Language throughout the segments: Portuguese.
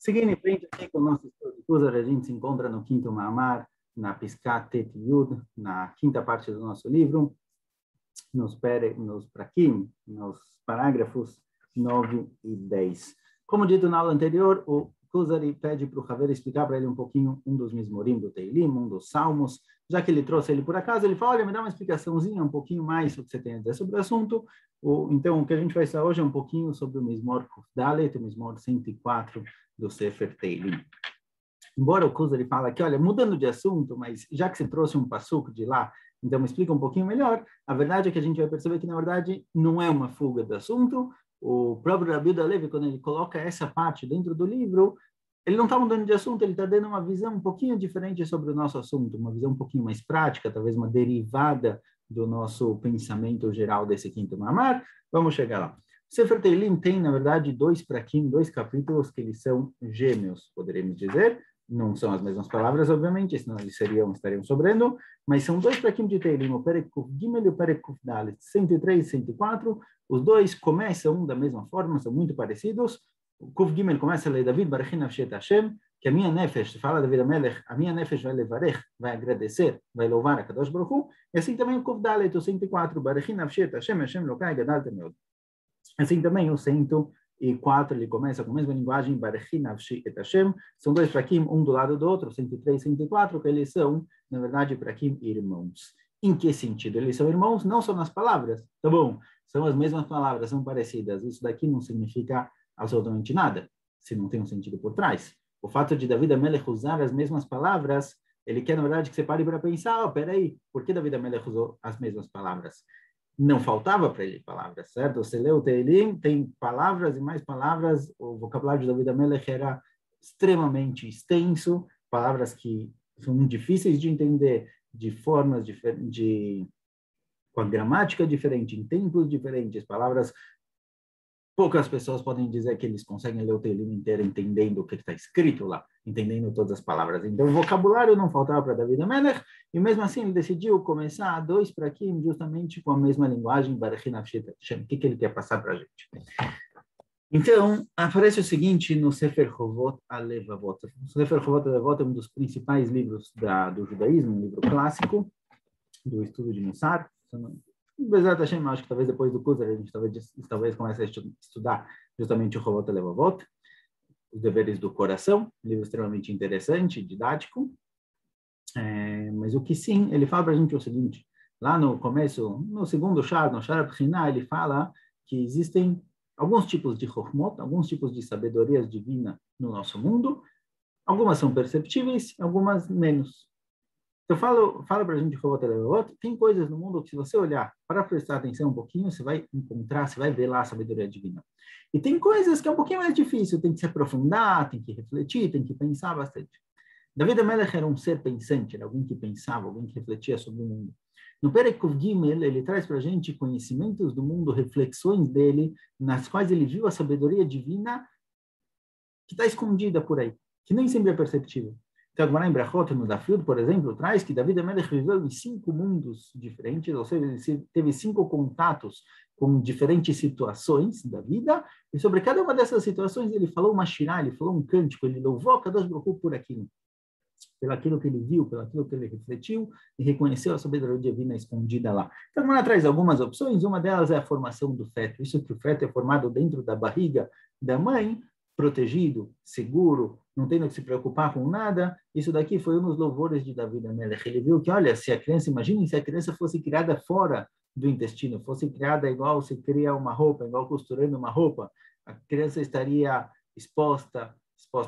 Seguindo em frente aqui com o nosso estudo de Kuzar, a gente se encontra no quinto Ma'amar, na Piskat Tet Yud, na quinta parte do nosso livro, nos prakim, nos parágrafos 9 e 10. Como dito na aula anterior, o Kuzari pede para o Haver explicar para ele um pouquinho um dos Mizmorim do Teilim, um dos Salmos. Já que ele trouxe ele por acaso, ele fala, olha, me dá uma explicaçãozinha, um pouquinho mais sobre o que você tem a dizer sobre o assunto. Então, o que a gente vai estudar hoje é um pouquinho sobre o Mizmor Kuf Dalet, o Mizmor 104 do Sefer Teilim. Embora o Kuzari fala aqui, olha, mudando de assunto, mas já que você trouxe um passuco de lá, então me explica um pouquinho melhor. A verdade é que a gente vai perceber que, na verdade, não é uma fuga do assunto. O próprio Rabi Yehuda Halevi, quando ele coloca essa parte dentro do livro, ele não está mudando de assunto, ele está dando uma visão um pouquinho diferente sobre o nosso assunto, uma visão um pouquinho mais prática, talvez uma derivada do nosso pensamento geral desse quinto Ma'amar. Vamos chegar lá. O Sefer Teilim tem, na verdade, dois capítulos que eles são gêmeos, poderíamos dizer. Não são as mesmas palavras, obviamente, senão eles estariam sobrando, mas são dois prakim de Teilim, o Perek Kuf Gimel e o Perek Kuf Dalet, 103 e 104. Os dois começam da mesma forma, são muito parecidos. O Kuf Gimel começa a ler David Barechin Nafshet Hashem, que a minha nefesh, fala David Amelech, a minha nefesh vai levarech, vai agradecer, vai louvar a Kadosh Baruch Hu, e assim também o Kuf Dalet, o 104, Barechin Nafshet Hashem, Hashem Lokai Gadaltem Meod. Assim também o 104, ele começa com a mesma linguagem, Barechin Nafshi et Hashem, são dois prakim, um do lado do outro, 103 e 104, que eles são, na verdade, prakim irmãos. Em que sentido? Eles são irmãos não só nas palavras, tá bom? São as mesmas palavras, são parecidas. Isso daqui não significa absolutamente nada, se não tem um sentido por trás. O fato de David Amelech usar as mesmas palavras, ele quer, na verdade, que você pare para pensar, peraí, por que David Amelech usou as mesmas palavras? Não faltava para ele palavras, certo? Você lê o Teilim, tem palavras e mais palavras, o vocabulário de David Amelech era extremamente extenso, palavras que são difíceis de entender, de formas diferentes, com a gramática diferente, em tempos diferentes, palavras. Poucas pessoas podem dizer que eles conseguem ler o Teilim inteiro entendendo o que está escrito lá, entendendo todas as palavras. Então, o vocabulário não faltava para David Amelech, e mesmo assim ele decidiu começar dois prakim justamente com a mesma linguagem, Barechin Nafshet Hashem. O que ele quer passar para a gente? Então, aparece o seguinte no Sefer Chovot HaLevavot. O Sefer Chovot HaLevavot é um dos principais livros do judaísmo, um livro clássico do estudo de Mussar. Bezerra Hashem, acho que talvez depois do Kuzar a gente talvez comece a estudar justamente o Chovot HaLevavot, os deveres do coração, um livro extremamente interessante, didático, mas o que sim, ele fala para a gente o seguinte, lá no começo, no segundo Shar, no Shar HaBechina, ele fala que existem alguns tipos de Chokhmot, alguns tipos de sabedorias divina no nosso mundo, algumas são perceptíveis, algumas menos. Então, fala para a gente, tem coisas no mundo que, se você olhar para prestar atenção um pouquinho, você vai encontrar, você vai ver lá a sabedoria divina. E tem coisas que é um pouquinho mais difícil, tem que se aprofundar, tem que refletir, tem que pensar bastante. David Amelech era um ser pensante, era alguém que pensava, alguém que refletia sobre o mundo. No Perek Kuf Gimel, ele traz para a gente conhecimentos do mundo, reflexões dele, nas quais ele viu a sabedoria divina que está escondida por aí, que nem sempre é perceptível. Então, agora em Brachot, no Daf, por exemplo, traz que David Amelech viveu em 5 mundos diferentes, ou seja, ele teve 5 contatos com diferentes situações da vida, e sobre cada uma dessas situações ele falou uma shirah, ele falou um cântico, ele louvou a Kadosh Baruch Hu por aquilo, pelo aquilo que ele viu, pelo aquilo que ele refletiu, e reconheceu a sabedoria divina escondida lá. Então, agora traz algumas opções, uma delas é a formação do feto, isso que o feto é formado dentro da barriga da mãe, protegido, seguro, não tendo que se preocupar com nada. Isso daqui foi um dos louvores de David Amelech. Ele viu que, olha, se a criança, imagine se a criança fosse criada fora do intestino, fosse criada igual se cria uma roupa, igual costurando uma roupa, a criança estaria exposta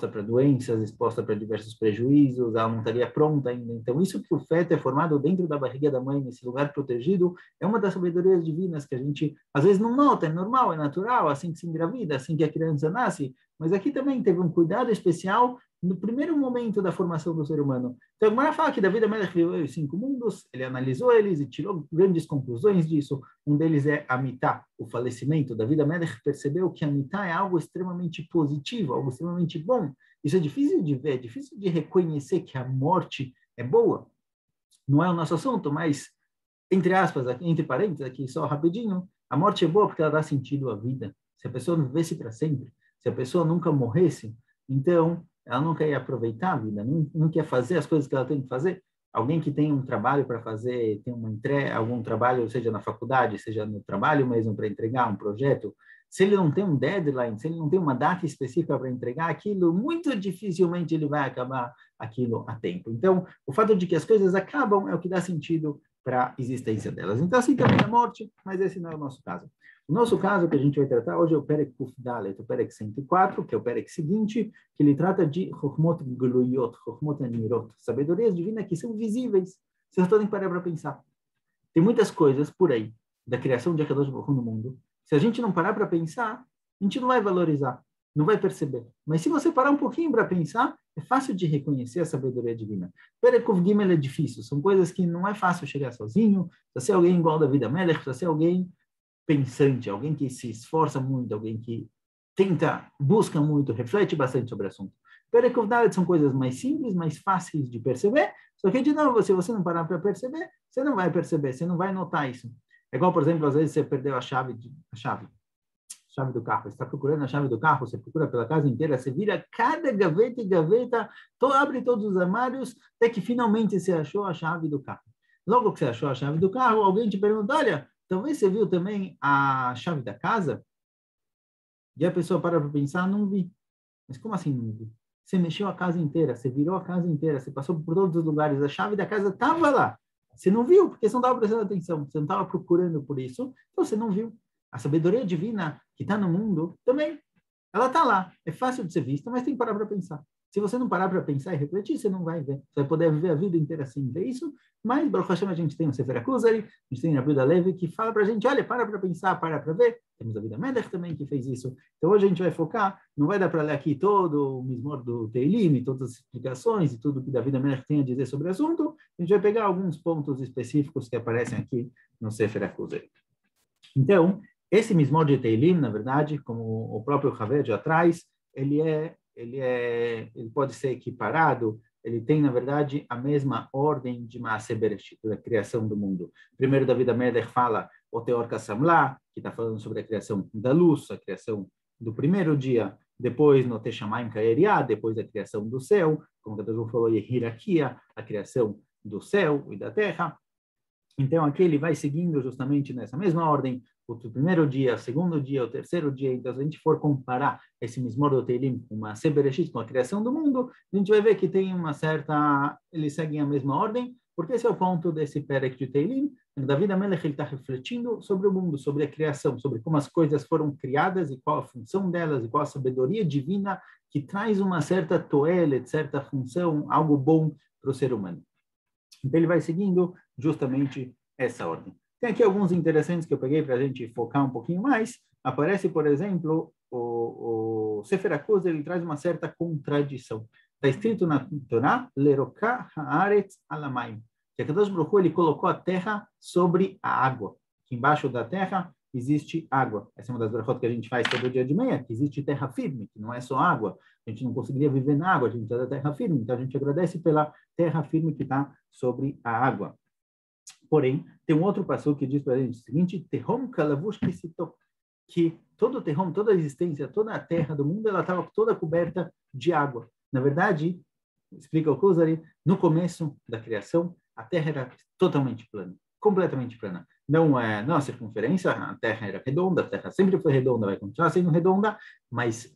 para doenças, exposta para diversos prejuízos, ela não estaria pronta ainda. Então, isso que o feto é formado dentro da barriga da mãe, nesse lugar protegido, é uma das sabedorias divinas que a gente, às vezes, não nota, é normal, é natural, assim que se engravida, assim que a criança nasce, mas aqui também teve um cuidado especial no primeiro momento da formação do ser humano. Então, a Gemara fala que David Amelech viveu os 5 mundos, ele analisou eles e tirou grandes conclusões disso. Um deles é a Mitá, o falecimento. David Amelech percebeu que a Mitá é algo extremamente positivo, algo extremamente bom. Isso é difícil de ver, é difícil de reconhecer que a morte é boa. Não é o nosso assunto, mas, entre aspas, entre parênteses, aqui só rapidinho, a morte é boa porque ela dá sentido à vida. Se a pessoa não vivesse para sempre, se a pessoa nunca morresse, então ela não quer aproveitar a vida, não quer fazer as coisas que ela tem que fazer. Alguém que tem um trabalho para fazer, tem uma entrega, algum trabalho, seja na faculdade, seja no trabalho mesmo, para entregar um projeto, se ele não tem um deadline, se ele não tem uma data específica para entregar aquilo, muito dificilmente ele vai acabar aquilo a tempo. Então, o fato de que as coisas acabam é o que dá sentido para a existência delas. Então, assim também a morte, mas esse não é o nosso caso. O nosso caso que a gente vai tratar hoje é o Perek Kuf Dalet, o Perek 104, que é o Perek seguinte, que ele trata de Chokhmot Gluyot, Chokhmot Anirot, sabedorias divinas que são visíveis. Vocês podem parar para pensar. Tem muitas coisas por aí, da criação de Akadosh Baruch Hu no mundo. Se a gente não parar para pensar, a gente não vai valorizar, não vai perceber. Mas se você parar um pouquinho para pensar, é fácil de reconhecer a sabedoria divina. Perek Kuf Gimel é difícil, são coisas que não é fácil chegar sozinho, precisa ser alguém igual David Amelech, precisa ser alguém pensante, alguém que se esforça muito, alguém que tenta, busca muito, reflete bastante sobre o assunto. Perek Kuf Dalet são coisas mais simples, mais fáceis de perceber, só que, de novo, se você não parar para perceber, você não vai perceber, você não vai notar isso. É igual, por exemplo, às vezes você perdeu a chave do carro. Você está procurando a chave do carro, você procura pela casa inteira, você vira cada gaveta e gaveta, abre todos os armários, até que finalmente você achou a chave do carro. Logo que você achou a chave do carro, alguém te pergunta, olha, talvez você viu também a chave da casa? E a pessoa para pensar, não vi. Mas como assim não vi? Você mexeu a casa inteira, você virou a casa inteira, você passou por todos os lugares, a chave da casa estava lá. Você não viu, porque você não estava prestando atenção, você não estava procurando por isso, então você não viu. A sabedoria divina que está no mundo também, ela está lá. É fácil de ser vista, mas tem que parar para pensar. Se você não parar para pensar e refletir, você não vai ver. Você vai poder viver a vida inteira sem ver isso, mas, Baruch Hashem, a gente tem o Sefer HaKuzari, a gente tem a Vida Levi, que fala para a gente, olha, para pensar, para ver. Temos a Vida Melech também, que fez isso. Então, hoje a gente vai focar, não vai dar para ler aqui todo o Mizmor do Teilim, todas as explicações e tudo que a Vida Melech tem a dizer sobre o assunto. A gente vai pegar alguns pontos específicos que aparecem aqui no Sefer HaKuzari. Então, esse Mizmor de Teilim, na verdade, como o próprio Haver já traz, ele pode ser equiparado, ele tem, na verdade, a mesma ordem de Maaseh Bereshit, da criação do mundo. Primeiro, David Amelech fala o Teor Kassamlah, que está falando sobre a criação da luz, a criação do primeiro dia, depois no Teshamayim Ka'eriah, depois a criação do céu, como o Deus falou, Yehirakia, a criação do céu e da terra. Então, aqui ele vai seguindo justamente nessa mesma ordem, o primeiro dia, o segundo dia, o terceiro dia. Então, se a gente for comparar esse Mizmor do Teilim com uma Sebereshit, com a criação do mundo, a gente vai ver que tem uma certa... Eles seguem a mesma ordem, porque esse é o ponto desse Perek de Teilim. David Amelech está refletindo sobre o mundo, sobre a criação, sobre como as coisas foram criadas e qual a função delas, e qual a sabedoria divina que traz uma certa toelet, certa função, algo bom para o ser humano. Então, ele vai seguindo justamente essa ordem. Tem aqui alguns interessantes que eu peguei para a gente focar um pouquinho mais. Aparece, por exemplo, o Sefer HaKuzari, ele traz uma certa contradição. Está escrito na Torá, Lerokah haaretz alamayim, que a Kadosh Baruch Hu, ele colocou a terra sobre a água. Que embaixo da terra existe água. Essa é uma das brachot que a gente faz todo dia de manhã, que existe terra firme, que não é só água. A gente não conseguiria viver na água, a gente precisa da terra firme. Então, a gente agradece pela terra firme que está sobre a água. Porém, tem um outro passuco que diz para a gente o seguinte, Tehom kalavush kisito, que todo o Tehom, toda a existência, toda a terra do mundo, ela estava toda coberta de água. Na verdade, explica o Kuzari, no começo da criação, a terra era totalmente plana, completamente plana. Não a circunferência, a terra era redonda, a terra sempre foi redonda, vai continuar sendo redonda, mas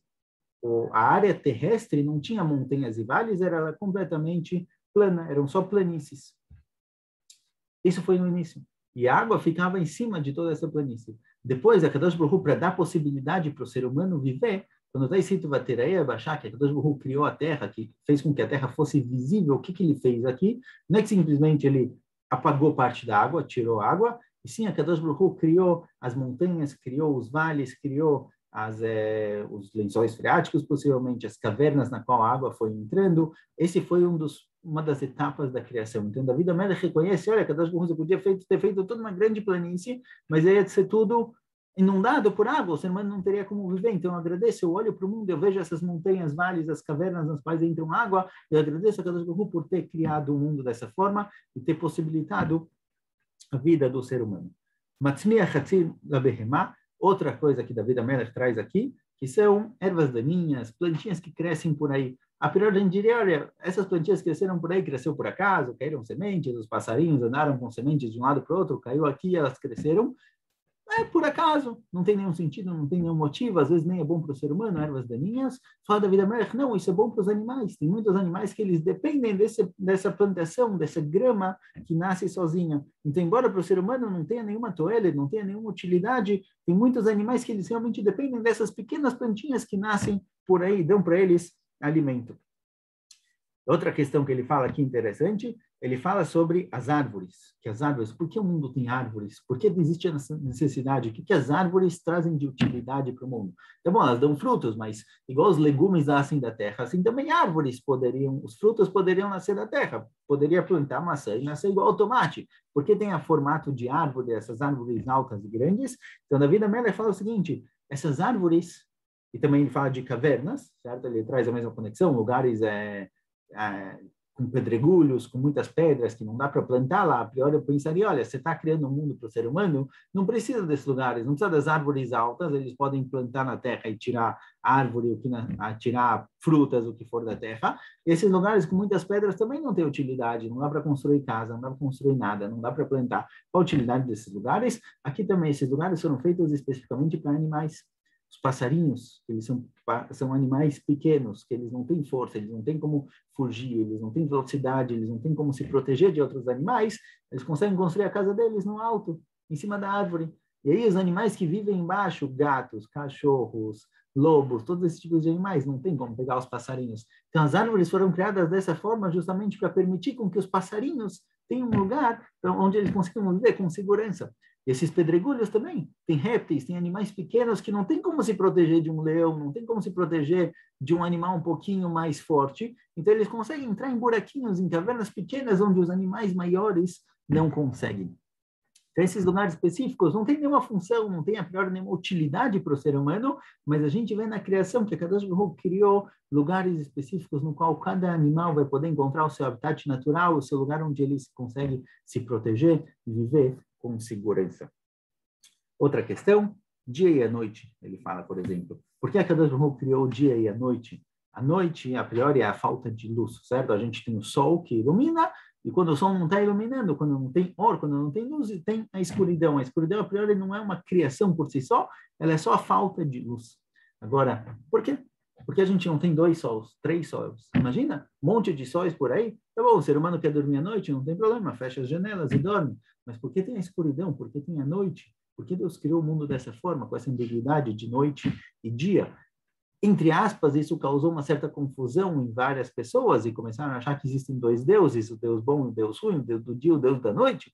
a área terrestre não tinha montanhas e vales, era completamente plana, eram só planícies. Isso foi no início. E a água ficava em cima de toda essa planície. Depois, a Kadosh Baruch Hu, para dar possibilidade para o ser humano viver, quando está escrito Vaterei Bashá, que a Kadosh Baruch Hu criou a terra, que fez com que a terra fosse visível, o que ele fez aqui? Não é que simplesmente ele apagou parte da água, tirou a água, e sim, a Kadosh Baruch Hu criou as montanhas, criou os vales, criou os lençóis freáticos, possivelmente as cavernas na qual a água foi entrando. Esse foi uma das etapas da criação. Então, David Amelech reconhece, olha, Kadosh Baruch Hu podia ter feito toda uma grande planície, mas ia ser tudo inundado por água, o ser humano não teria como viver. Então, eu agradeço, eu olho para o mundo, eu vejo essas montanhas, vales, as cavernas nas quais entram água, eu agradeço a Kadosh Baruch Hu por ter criado o mundo dessa forma e ter possibilitado a vida do ser humano. Matzmiach hatzir labehemah. Outra coisa que David Amelech traz aqui, que são ervas daninhas, plantinhas que crescem por aí. A priori, a gente diria, olha, essas plantinhas cresceram por aí, cresceu por acaso, caíram sementes, os passarinhos andaram com sementes de um lado para o outro, caiu aqui, elas cresceram. É por acaso, não tem nenhum sentido, não tem nenhum motivo, às vezes nem é bom para o ser humano, ervas daninhas. Fala da vida melhor, não, isso é bom para os animais. Tem muitos animais que eles dependem dessa plantação, dessa grama que nasce sozinha. Então, embora para o ser humano não tenha nenhuma toelha, não tenha nenhuma utilidade, tem muitos animais que eles realmente dependem dessas pequenas plantinhas que nascem por aí, dão para eles alimento. Outra questão que ele fala aqui interessante, ele fala sobre as árvores. Que as árvores, por que o mundo tem árvores? Por que existe essa necessidade? O que as árvores trazem de utilidade para o mundo? Então, bom, elas dão frutos, mas igual os legumes nascem da terra, assim também árvores poderiam, os frutos poderiam nascer da terra. Poderia plantar maçã e nascer igual ao tomate. Porque tem a formato de árvore, essas árvores altas e grandes. Então, Davi Amelech fala o seguinte, essas árvores, e também ele fala de cavernas, certo? Ele traz a mesma conexão, lugares com pedregulhos, com muitas pedras que não dá para plantar lá. A priori eu pensaria, olha, você está criando um mundo para o ser humano, não precisa desses lugares, não precisa das árvores altas, eles podem plantar na terra e tirar árvore, tirar frutas, o que for da terra. Esses lugares com muitas pedras também não têm utilidade, não dá para construir casa, não dá para construir nada, não dá para plantar. Qual a utilidade desses lugares? Aqui também, esses lugares foram feitos especificamente para animais. Os passarinhos, eles são animais pequenos, que eles não têm força, eles não têm como fugir, eles não têm velocidade, eles não têm como se proteger de outros animais, eles conseguem construir a casa deles no alto, em cima da árvore. E aí os animais que vivem embaixo, gatos, cachorros, lobos, todos esses tipos de animais, não tem como pegar os passarinhos. Então as árvores foram criadas dessa forma justamente para permitir com que os passarinhos tenham um lugar onde eles consigam viver com segurança. Esses pedregulhos também, tem répteis, tem animais pequenos que não tem como se proteger de um leão, não tem como se proteger de um animal um pouquinho mais forte, então eles conseguem entrar em buraquinhos, em cavernas pequenas, onde os animais maiores não conseguem. Então, esses lugares específicos não tem nenhuma função, não tem a priori nenhuma utilidade para o ser humano, mas a gente vê na criação que a Kadosh Baruch Hu criou lugares específicos no qual cada animal vai poder encontrar o seu habitat natural, o seu lugar onde ele consegue se proteger e viver com segurança. Outra questão, dia e a noite, ele fala, por exemplo. Por que a Kadosh Baruch Hu criou o dia e a noite? A noite, a priori, é a falta de luz, certo? A gente tem o sol que ilumina, e quando o sol não está iluminando, quando não tem quando não tem luz, tem a escuridão. A escuridão, a priori, não é uma criação por si só, ela é só a falta de luz. Agora, por quê? Porque a gente não tem 2 sols, 3 sols. Imagina, um monte de sóis por aí. Tá bom, o ser humano quer dormir à noite, não tem problema, fecha as janelas e dorme. Mas por que tem a escuridão? Por que tem a noite? Por que Deus criou o mundo dessa forma, com essa ambiguidade de noite e dia? Entre aspas, isso causou uma certa confusão em várias pessoas e começaram a achar que existem 2 deuses, o Deus bom e o Deus ruim, o Deus do dia e o Deus da noite.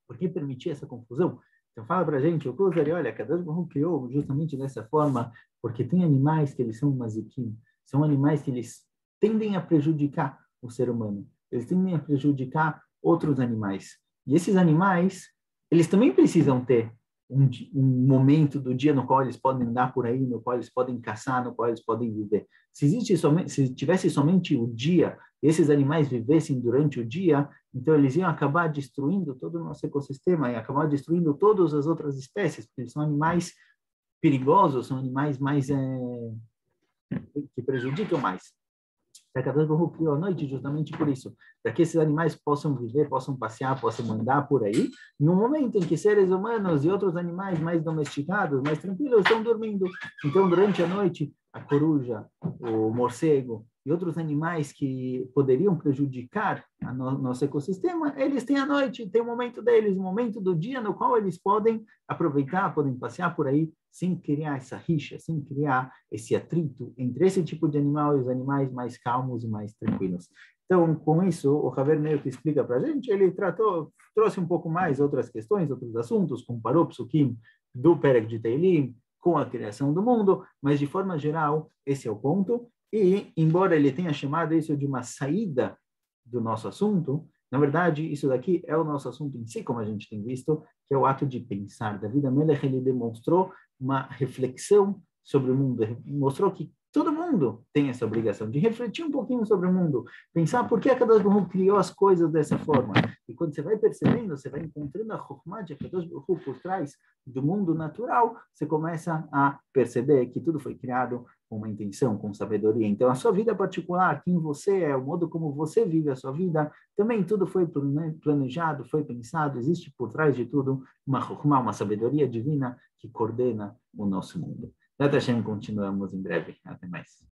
Por que permitir essa confusão? Então fala para a gente, o Kuzari, olha, Kadosh Baruch Hu criou justamente dessa forma, porque tem animais que eles são mazikim, são animais que eles tendem a prejudicar o ser humano, eles tendem a prejudicar outros animais. E esses animais, eles também precisam ter um momento do dia no qual eles podem andar por aí, no qual eles podem caçar, no qual eles podem viver. Se tivesse somente o dia, esses animais vivessem durante o dia, então eles iam acabar destruindo todo o nosso ecossistema e acabar destruindo todas as outras espécies, porque eles são animais perigosos, são animais mais que prejudicam mais. A Kadosh Baruch Hu criou a noite justamente por isso, para que esses animais possam viver, possam passear, possam andar por aí, no momento em que seres humanos e outros animais mais domesticados, mais tranquilos, estão dormindo. Então, durante a noite, a coruja, o morcego e outros animais que poderiam prejudicar nosso ecossistema, eles têm a noite, tem o momento deles, o momento do dia no qual eles podem aproveitar, podem passear por aí, sem criar essa rixa, sem criar esse atrito entre esse tipo de animal e os animais mais calmos e mais tranquilos. Então, com isso, o Haver meio que explica para a gente, ele trouxe um pouco mais outras questões, outros assuntos, comparou o psukim do Perek de Teilim com a criação do mundo, mas de forma geral, esse é o ponto. E, embora ele tenha chamado isso de uma saída do nosso assunto, na verdade, isso daqui é o nosso assunto em si, como a gente tem visto, que é o ato de pensar. Davi Amelech, ele demonstrou uma reflexão sobre o mundo, mostrou que Todo mundo tem essa obrigação de refletir um pouquinho sobre o mundo, pensar por que a Kadosh Baruch Hu criou as coisas dessa forma. E quando você vai percebendo, você vai encontrando a Chokhmah de Kadosh Baruch Hu por trás do mundo natural, você começa a perceber que tudo foi criado com uma intenção, com sabedoria. Então, a sua vida particular, quem você é, o modo como você vive a sua vida, também tudo foi planejado, foi pensado, existe por trás de tudo uma Chokhmah, uma sabedoria divina que coordena o nosso mundo. Até Hashem, continuamos em breve. Até mais.